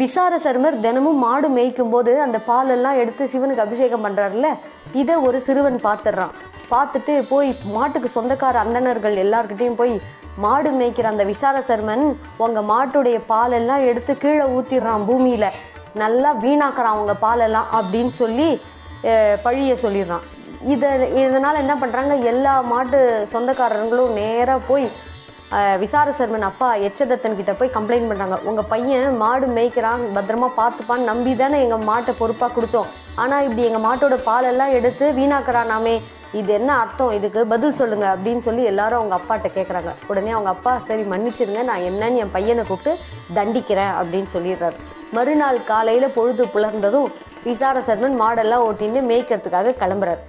Vichara charmer தினமும் மாடு மேய்க்கும் போது அந்த பாலெல்லாம் எடுத்து சிவனுக்கு அபிஷேகம் பண்ணுறாருல, இதை ஒரு சிறுவன் பார்த்துடுறான். பார்த்துட்டு போய் மாட்டுக்கு சொந்தக்கார அந்தணர்கள் எல்லார்கிட்டையும் போய், மாடு மேய்க்கிற அந்த விசார சர்மன் உங்கள் மாட்டுடைய பாலெல்லாம் எடுத்து கீழே ஊற்றிடுறான், பூமியில் நல்லா வீணாக்குறான் அவங்க பாலெல்லாம் அப்படின்னு சொல்லி பழியை சொல்லிடுறான். இதனால் என்ன பண்ணுறாங்க, எல்லா மாட்டு சொந்தக்காரர்களும் நேராக போய் விசார சர்மன் அப்பா எச்சதத்தன் கிட்ட போய் கம்ப்ளைண்ட் பண்ணுறாங்க. உங்கள் பையன் மாடு மேய்க்கிறான், பத்திரமா பார்த்துப்பான்னு நம்பி தானே எங்கள் மாட்டை பொறுப்பாக கொடுத்தோம், ஆனால் இப்படி எங்கள் மாட்டோட பாலெல்லாம் எடுத்து வீணாக்குறானாமே, இது என்ன அர்த்தம், இதுக்கு பதில் சொல்லுங்கள் அப்படின்னு சொல்லி எல்லாரும் அவங்க அப்பாட்ட கேட்குறாங்க. உடனே அவங்க அப்பா, சரி மன்னிச்சிருங்க, நான் என்னன்னு என் பையனை கூப்பிட்டு தண்டிக்கிறேன் அப்படின்னு சொல்லிடுறாரு. மறுநாள் காலையில் பொழுது புலர்ந்ததும் விசார சர்மன் மாடெல்லாம் ஓட்டின்னு மேய்க்கிறதுக்காக கிளம்புறாரு.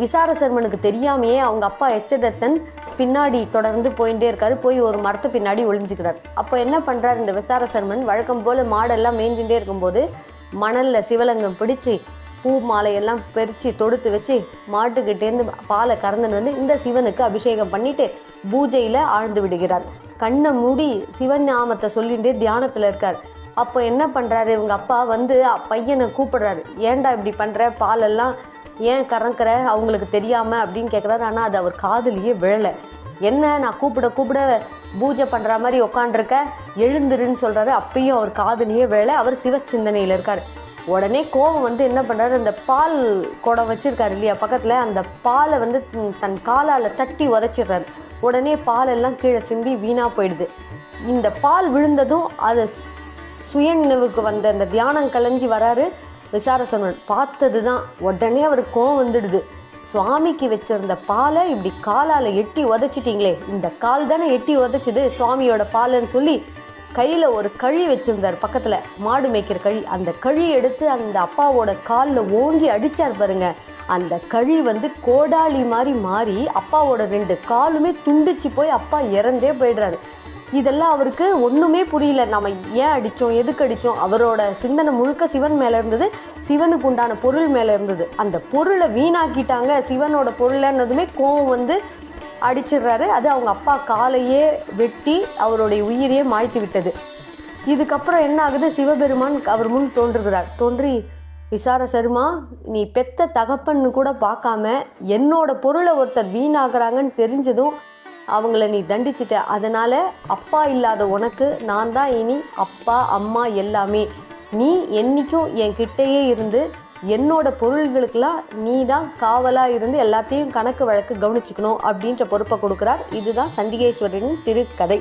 விசார சர்மனுக்கு தெரியாமையே அவங்க அப்பா எச்சதத்தன் பின்னாடி தொடர்ந்து போயிட்டே இருக்காரு. போய் ஒரு மரத்து பின்னாடி ஒளிஞ்சுக்கிறார். அப்போ என்ன பண்ணுறாரு இந்த விசார சர்மன், வழக்கம் போல் மாடெல்லாம் மேய்ஞ்சுட்டே இருக்கும்போது மணலில் சிவலிங்கம் பிடிச்சி பூ மாலையெல்லாம் பறித்து தொடுத்து வச்சு மாட்டுக்கிட்டேருந்து பாலை கறந்துன்னு வந்து இந்த சிவனுக்கு அபிஷேகம் பண்ணிவிட்டு பூஜையில் ஆழ்ந்து விடுகிறார். கண்ணை மூடி சிவன் நாமத்தை சொல்லிகிட்டே தியானத்தில் இருக்கார். அப்போ என்ன பண்ணுறாரு, இவங்க அப்பா வந்து பையனை கூப்பிடுறாரு. ஏன்டா இப்படி பண்ணுற, பாலெல்லாம் ஏன் கறக்கிற அவங்களுக்கு தெரியாமல் அப்படின்னு கேட்குறாரு. ஆனால் அது அவர் காதுலேயே விழலை. என்ன நான் கூப்பிட பூஜை பண்ணுற மாதிரி உக்காண்டிருக்க, எழுந்துருன்னு சொல்கிறாரு. அப்பயும் அவர் காதுலேயே விழலை. அவர் சிவ சிந்தனையில் இருக்கார். உடனே கோபம் வந்து என்ன பண்ணுறாரு, அந்த பால் குடம் வச்சுருக்காரு இல்லையா பக்கத்தில், அந்த பாலை வந்து தன் காலால் தட்டி உதச்சிடுறாரு. உடனே பாலெல்லாம் கீழே சிந்தி வீணாக போயிடுது. இந்த பால் விழுந்ததும் அது சுயநினைவுக்கு வந்த அந்த தியானம் கலைஞ்சி வராரு விசார சர்மன். பார்த்தது தான் உடனே அவருக்கு கோவம் வந்துடுது. சுவாமிக்கு வச்சிருந்த பாலை இப்படி காலால் எட்டி உதச்சிட்டிங்களே, இந்த கால் தானே எட்டி உதச்சிது சுவாமியோட பாலுன்னு சொல்லி கையில் ஒரு கழி வச்சுருந்தார் பக்கத்தில், மாடு மேய்க்கிற கழி. அந்த கழி எடுத்து அந்த அப்பாவோட காலில் ஓங்கி அடித்தார் பாருங்க. அந்த கழி வந்து கோடாலி மாதிரி மாறி அப்பாவோட 2 காலுமே துண்டிச்சு போய் அப்பா இறந்தே போயிடுறாரு. இதெல்லாம் அவருக்கு ஒன்றுமே புரியல. நம்ம ஏன் அடித்தோம், எதுக்கு அடித்தோம், அவரோட சிந்தனை முழுக்க சிவன் மேலே இருந்தது, சிவனுக்கு உண்டான பொருள் மேலே இருந்தது. அந்த பொருளை வீணாக்கிட்டாங்க, சிவனோட பொருளைன்னதுமே கோவம் வந்து அடிச்சிடுறாரு. அது அவங்க அப்பா காலையே வெட்டி அவருடைய உயிரையே மாய்த்து விட்டது. இதுக்கப்புறம் என்ன ஆகுது, சிவபெருமான் அவர் முன் தோன்றுகிறார். தோன்றி, விசார சர்மா, நீ பெத்த தகப்பன்னு கூட பார்க்காம என்னோட பொருளை ஒருத்தர் வீணாகிறாங்கன்னு தெரிஞ்சதும் அவங்கள நீ தண்டிச்சிட்ட. அதனால் அப்பா இல்லாத உனக்கு நான் தான் இனி அப்பா அம்மா எல்லாமே. நீ என்றைக்கும் என் கிட்டேயே இருந்து என்னோட பொருள்களுக்கெல்லாம் நீ தான் காவலாக இருந்து எல்லாத்தையும் கணக்கு வழக்கு கவனிச்சுக்கணும் அப்படின்ற பொறுப்பை கொடுக்குறார். இதுதான் சண்டிகேஸ்வரரின் திருக்கதை.